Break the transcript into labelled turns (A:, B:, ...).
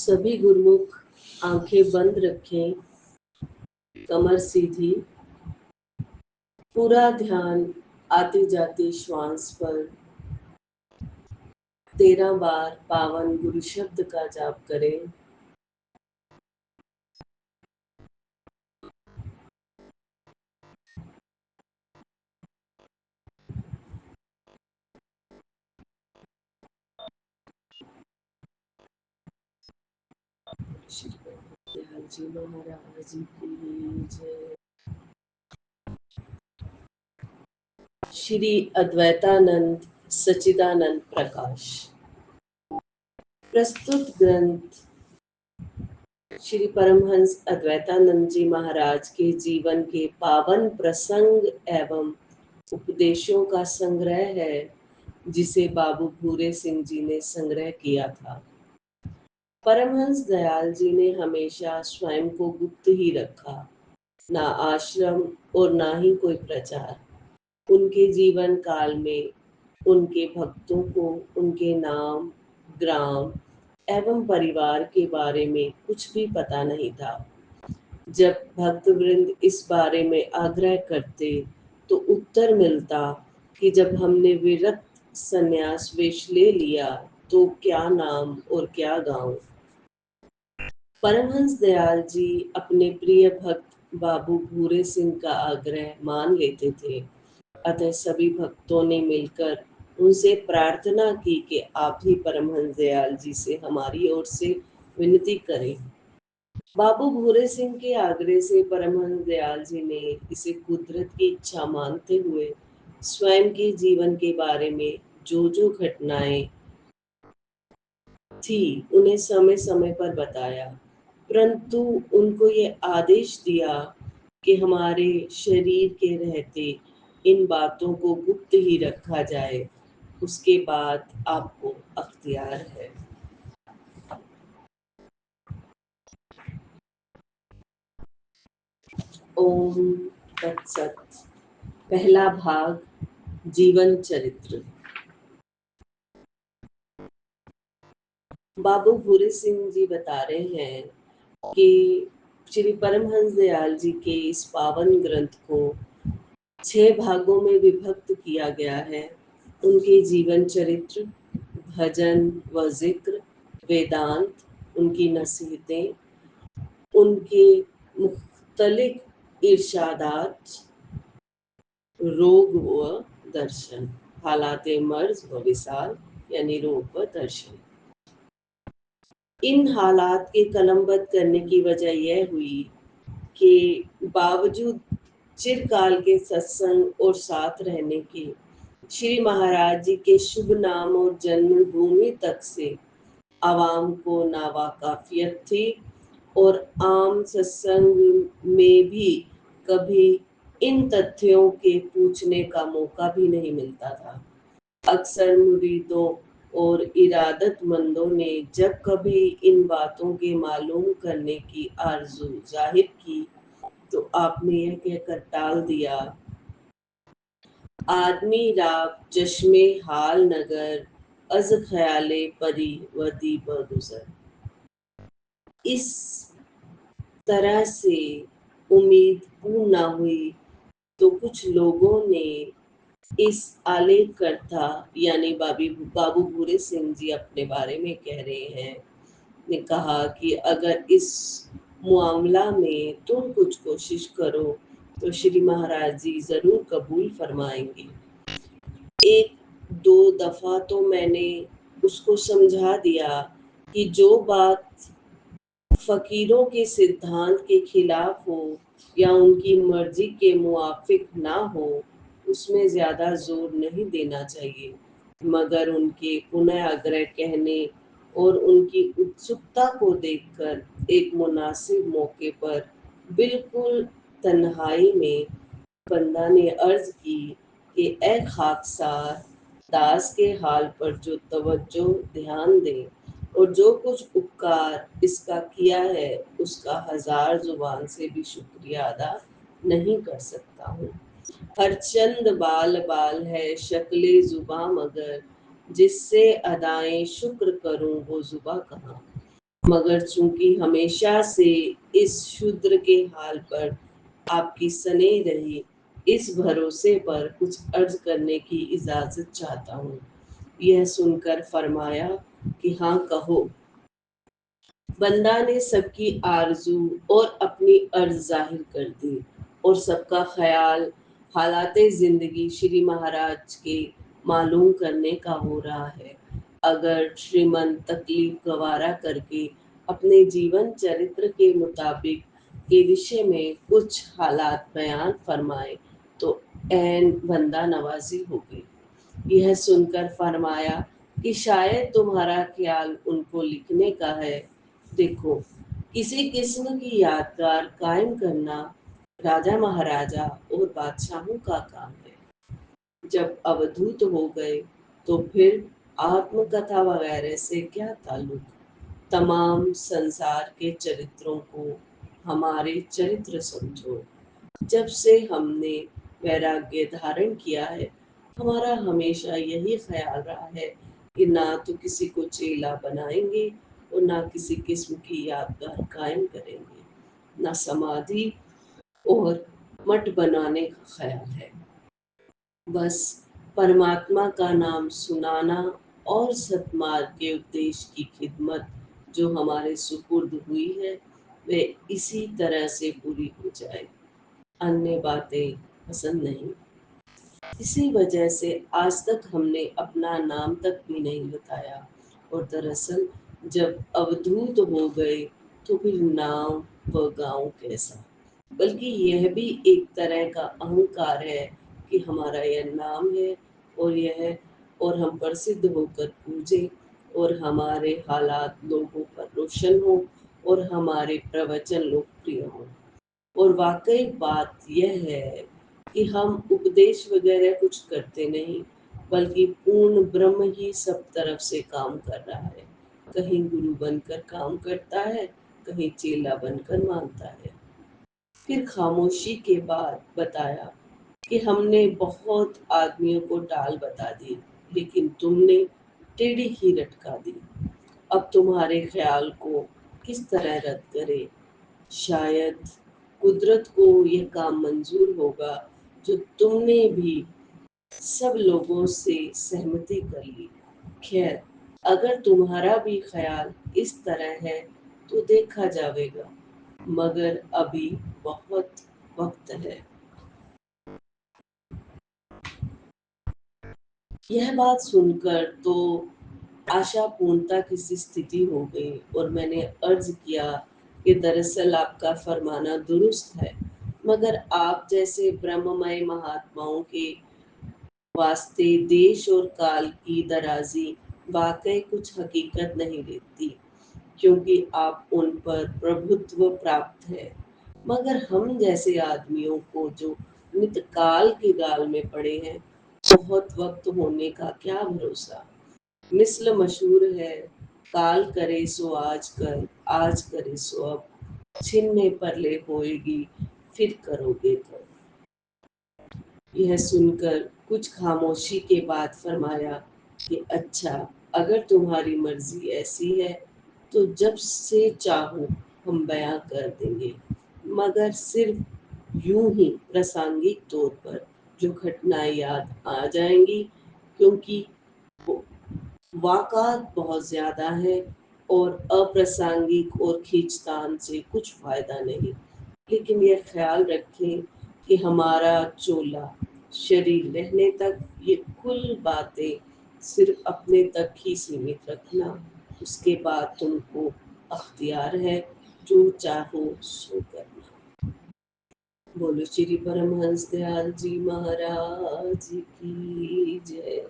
A: सभी गुरुमुख आंखें बंद रखें, कमर सीधी, पूरा ध्यान आती जाती श्वास पर 13 बार पावन गुरु शब्द का जाप करें। श्री दयाल जी महाराज की जय। श्री अद्वैतानंद सच्चिदानंद प्रकाश। प्रस्तुत ग्रंथ श्री परमहंस अद्वैतानंद जी महाराज के जीवन के पावन प्रसंग एवं उपदेशों का संग्रह है, जिसे बाबू भूरे सिंह जी ने संग्रह किया था। परमहंस दयाल जी ने हमेशा स्वयं को गुप्त ही रखा, ना आश्रम और ना ही कोई प्रचार। उनके जीवन काल में उनके भक्तों को उनके नाम, ग्राम एवं परिवार के बारे में कुछ भी पता नहीं था। जब भक्तवृंद इस बारे में आग्रह करते तो उत्तर मिलता कि जब हमने विरक्त संन्यास वेश ले लिया तो क्या नाम और क्या गांव। परमहंस दयाल जी अपने प्रिय भक्त बाबू भूरे सिंह का आग्रह मान लेते थे। अतः सभी भक्तों ने मिलकर उनसे प्रार्थना की कि आप ही परमहंस दयाल जी से हमारी ओर से विनती करें। बाबू भूरे सिंह के आग्रह से परमहंस दयाल जी ने इसे कुदरत की इच्छा मानते हुए स्वयं के जीवन के बारे में जो घटनाएं थी उन्हें समय समय पर बताया, परंतु उनको ये आदेश दिया कि हमारे शरीर के रहते इन बातों को गुप्त ही रखा जाए, उसके बाद आपको अख्तियार है। ओम तत्सत। पहला भाग, जीवन चरित्र। बाबू भूरे सिंह जी बता रहे हैं कि श्री परमहंस दयाल जी के इस पावन ग्रंथ को 6 भागों में विभक्त किया गया है। उनके जीवन चरित्र, भजन व जिक्र, वेदांत, उनकी नसीहतें, उनके मुख्तलिफ इरशादात, रोग व दर्शन, हालाते मर्ज व विसाल यानी रोग व दर्शन। इन हालात के कलमबद्ध करने की वजह यह हुई कि बावजूद चिरकाल के सत्संग और साथ रहने के, श्री महाराज जी के शुभ नाम और जन्मभूमि तक से आवाम को नावाकाफियत थी और आम सत्संग में भी कभी इन तथ्यों के पूछने का मौका भी नहीं मिलता था। अक्सर मुरीदों और इरादतमंदों ने जब कभी इन बातों के मालूम करने की आरजू जाहिर की तो आपने यह कहकर टाल दिया, आदमी राव चश्मे हाल नगर अज ख्याले परी व दीप गुजर। इस तरह से उम्मीद पूर्ण न हुई तो कुछ लोगों ने इस आलेखकर्ता यानी बाबू भूरे सिंह जी अपने बारे में कह रहे हैं, ने कहा कि अगर इस मामला में तुम कुछ कोशिश करो तो श्री महाराज जी जरूर कबूल फरमाएंगे। 1-2 दफा तो मैंने उसको समझा दिया कि जो बात फकीरों के सिद्धांत के खिलाफ हो या उनकी मर्जी के मुआफिक ना हो, उसमें ज्यादा जोर नहीं देना चाहिए, मगर उनके पुनः आग्रह कहने और उनकी उत्सुकता को देखकर एक मुनासिब मौके पर बिल्कुल तन्हाई में बंदा ने अर्ज की कि ए खाकसार, दास के हाल पर जो तवज्जो ध्यान दे और जो कुछ उपकार इसका किया है उसका 1000 जुबान से भी शुक्रिया अदा नहीं कर सकता हूँ। हर चंद बाल बाल है शक्ले जुबा, मगर जिससे अदाएं शुक्र करूं वो जुबा कहाँ। मगर चूंकि हमेशा से इस शूद्र के हाल पर आपकी स्नेह रही, इस भरोसे पर कुछ अर्ज करने की इजाजत चाहता हूँ। यह सुनकर फरमाया कि हाँ कहो। बंदा ने सबकी आरजू और अपनी अर्ज जाहिर कर दी और सबका ख्याल हालात जिंदगी श्री महाराज के मालूम करने का हो रहा है। अगर श्रीमन तकलीफ गवारा करके अपने जीवन चरित्र के मुताबिक के विषय में कुछ हालात बयान फरमाए तो ऐन बंदा नवाजी होगी। यह सुनकर फरमाया कि शायद तुम्हारा ख्याल उनको लिखने का है। देखो, किसी किस्म की यादगार कायम करना राजा महाराजा और बादशाहों का काम है। जब अवधूत हो गए तो फिर आत्मकथा वगैरह से क्या ताल्लुक। तमाम संसार के चरित्रों को हमारे चरित्र समझो। जब से हमने वैराग्य धारण किया है, हमारा हमेशा यही ख्याल रहा है कि ना तो किसी को चेला बनाएंगे और ना किसी किस्म की यादगार कायम करेंगे। ना समाधि और मठ बनाने का ख्याल है। बस परमात्मा का नाम सुनाना और सतमार्ग के उपदेश की खिदमत जो हमारे सुपुर्द हुई है, वे इसी तरह से पूरी हो जाए। अन्य बातें पसंद नहीं। इसी वजह से आज तक हमने अपना नाम तक भी नहीं बताया। और दरअसल जब अवधूत हो गए तो फिर नाम व गांव कैसा। बल्कि यह भी एक तरह का अहंकार है कि हमारा यह नाम है और यह और हम प्रसिद्ध होकर पूजे और हमारे हालात लोगों पर रोशन हो और हमारे प्रवचन लोकप्रिय हो। और वाकई बात यह है कि हम उपदेश वगैरह कुछ करते नहीं, बल्कि पूर्ण ब्रह्म ही सब तरफ से काम कर रहा है। कहीं गुरु बनकर काम करता है, कहीं चेला बनकर मानता है। फिर खामोशी के बाद बताया कि हमने बहुत आदमियों को टाल बता दी, लेकिन तुमने टेढ़ी ही लटका दी। अब तुम्हारे ख्याल को किस तरह रद्द करे। शायद कुदरत को यह काम मंजूर होगा जो तुमने भी सब लोगों से सहमति कर ली। खैर, अगर तुम्हारा भी ख्याल इस तरह है तो देखा जाएगा, मगर अभी बहुत वक्त है। यह बात सुनकर तो आशा पूर्णता की सी स्थिति हो गई और मैंने अर्ज किया कि दरअसल आपका फरमाना दुरुस्त है, मगर आप जैसे ब्रह्ममय महात्माओं के वास्ते देश और काल की दराजी वाकई कुछ हकीकत नहीं देती, क्योंकि आप उन पर प्रभुत्व प्राप्त है। मगर हम जैसे आदमियों को जो नित काल के गाल में पड़े हैं, बहुत वक्त होने का क्या भरोसा। मिसल मशहूर है, काल करे सो आज कर, आज करे सो अब, छिन्ने परले होएगी, फिर करोगे कब। यह सुनकर कुछ खामोशी के बाद फरमाया कि अच्छा, अगर तुम्हारी मर्जी ऐसी है तो जब से चाहो हम बयां कर देंगे, मगर सिर्फ यूं ही प्रासंगिक तौर पर जो घटनाएं याद आ जाएंगी, क्योंकि वाक़ात बहुत ज़्यादा है और अप्रासंगिक और खींचतान से कुछ फ़ायदा नहीं। लेकिन यह ख्याल रखें कि हमारा चोला शरीर रहने तक ये कुल बातें सिर्फ अपने तक ही सीमित रखना। उसके बाद तुमको अख्तियार है, जो चाहो सो करना। बोलो श्री परमहंस दयाल जी महाराज की जय।